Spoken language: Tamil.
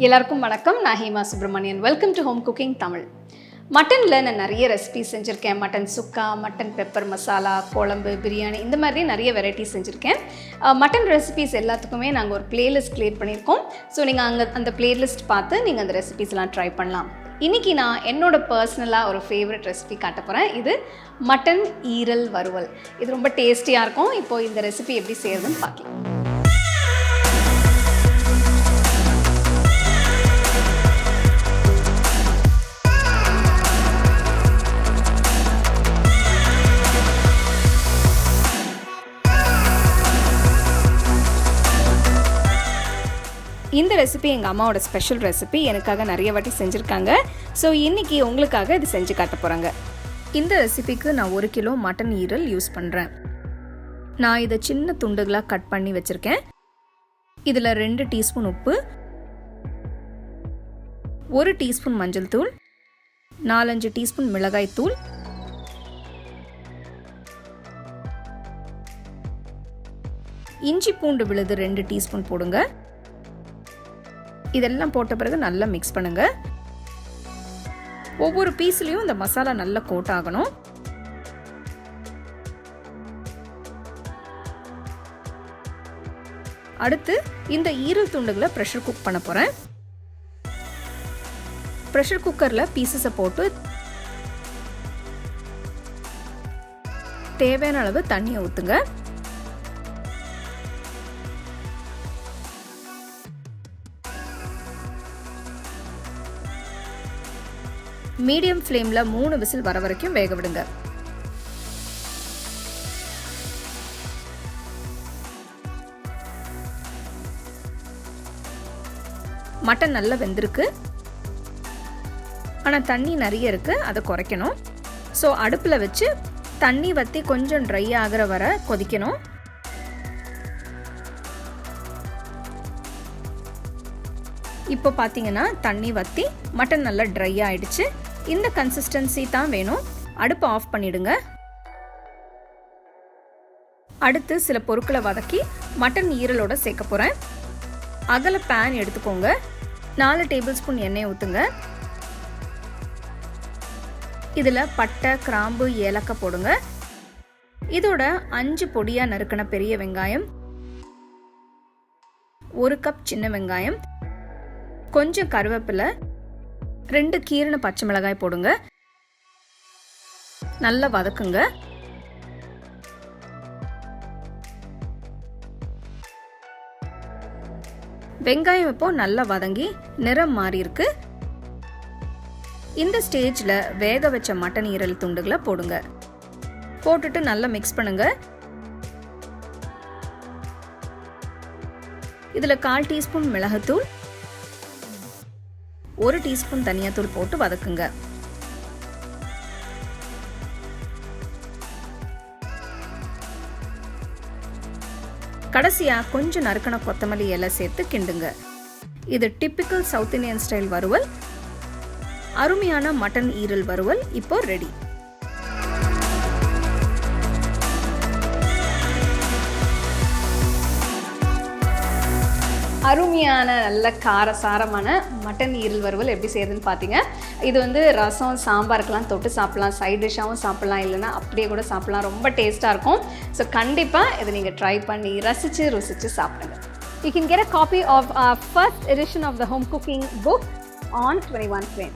எல்லாருக்கும் வணக்கம். நான் Hema Subramanian. Welcome to home cooking Tamil. மட்டனில் நான் நிறைய ரெசிபிஸ் செஞ்சுருக்கேன். Mutton sukka, mutton pepper masala, குழம்பு, பிரியாணி, இந்த மாதிரி நிறைய வெரைட்டிஸ் செஞ்சுருக்கேன். மட்டன் ரெசிபிஸ் எல்லாத்துக்குமே நாங்கள் ஒரு பிளேலிஸ்ட் க்ரியேட் பண்ணியிருக்கோம். ஸோ நீங்கள் அந்த பிளேலிஸ்ட் பார்த்து நீங்கள் அந்த ரெசிபிஸ்லாம் ட்ரை பண்ணலாம். இன்றைக்கி நான் என்னோட பர்சனலாக ஒரு ஃபேவரட் ரெசிபி காட்ட போகிறேன். இது மட்டன் ஈரல் வறுவல். இது ரொம்ப டேஸ்டியாக இருக்கும். இப்போது இந்த ரெசிபி எப்படி செய்யறதுன்னு பார்க்கலாம். இந்த ரெசிபி எங்கள் அம்மாவோட ஸ்பெஷல் ரெசிபி. எனக்காக நிறைய வாட்டி செஞ்சுருக்காங்க. ஸோ இன்றைக்கி உங்களுக்காக இது செஞ்சு காட்ட போகிறாங்க. இந்த ரெசிபிக்கு நான் 1 கிலோ மட்டன் ஈரல் யூஸ் பண்ணுறேன். நான் இதை சின்ன துண்டுகளாக கட் பண்ணி வச்சுருக்கேன். இதில் 2 டீஸ்பூன் உப்பு, 1 டீஸ்பூன் மஞ்சள் தூள், 4-5 டீஸ்பூன் மிளகாய் தூள், இஞ்சி பூண்டு விழுது 2 டீஸ்பூன் போடுங்க. இதெல்லாம் போட்ட பிறகு நல்லா மிக்ஸ் பண்ணுங்க. ஒவ்வொரு பீஸ்லயும் இந்த மசாலா நல்லா கோட் ஆகணும். அடுத்து இந்த ஈரல் துண்டுகளை ப்ரெஷர் குக் பண்ண போறேன். ப்ரெஷர் குக்கர்ல பீசஸை போட்டு தேவையான அளவு தண்ணியை ஊத்துங்க. மீடியம் ஃப்ளேம்ல 3 விசில் வர வரைக்கும் வேக விடுங்க. மட்டன் நல்லா வெந்திருக்கு. ஆனா தண்ணி நிறைய இருக்கு, அதை குறைக்கணும். ஸோ அடுப்புல வச்சு தண்ணி வத்தி கொஞ்சம் ட்ரை ஆகிற வரை கொதிக்கணும். இப்போ பார்த்தீங்கன்னா தண்ணி வத்தி மட்டன் நல்லா ட்ரை ஆயிடுச்சு. இந்த கன்சிஸ்டன்சி தான் வேணும். அடுப்பை ஆஃப் பண்ணிடுங்க. அடுத்து சில பொருட்களை வதக்கி மட்டன் ஈரலோட சேர்க்க போறேன். அகல பேன் எடுத்துக்கோங்க. 4 டேபிள் ஸ்பூன் எண்ணெய் ஊத்துங்க. இதுல பட்டை, கிராம்பு, ஏலக்காய் போடுங்க. இதோட 5 பொடியா நறுக்கின பெரிய வெங்காயம், 1 கப் சின்ன வெங்காயம், கொஞ்சம் கருவேப்பிலை, 2 கீறின பச்சை மிளகாய் போடுங்க. நல்லா வதக்குங்க. வெங்காயம் இப்போ நல்லா வதங்கி நிறம் மாறி இருக்கு. இந்த ஸ்டேஜ்ல வேக வச்ச மட்டன் ஈரல் துண்டுகளை போடுங்க. போட்டுட்டு நல்லா மிக்ஸ் பண்ணுங்க. இதுல 1/4 டீஸ்பூன் மிளகுத்தூள், 1 டீஸ்பூன் தனியாத்தூள் போட்டு வதக்குங்க. கடைசியா கொஞ்சம் நறுக்கின கொத்தமல்லி இலை சேர்த்து கிண்டுங்க. இது டிப்பிக்கல் சவுத் இந்தியன் ஸ்டைல் வறுவல். அருமையான மட்டன் ஈரல் வறுவல் இப்போ ரெடி. அருமையான நல்ல காரசாரமான மட்டன் ஈரல் வறுவல் எப்படி செய்யறதுன்னு பார்த்தீங்க. இது வந்து ரசம், சாம்பாருக்கெல்லாம் தொட்டு சாப்பிடலாம், சைட் டிஷ்ஷாகவும் சாப்பிடலாம், இல்லைன்னா அப்படியே கூட சாப்பிடலாம். ரொம்ப டேஸ்ட்டாக இருக்கும். ஸோ கண்டிப்பாக இதை நீங்கள் ட்ரை பண்ணி ருசிச்சு சாப்பிடுங்க. You can get a copy of our first edition of the home cooking book on 21 Frame.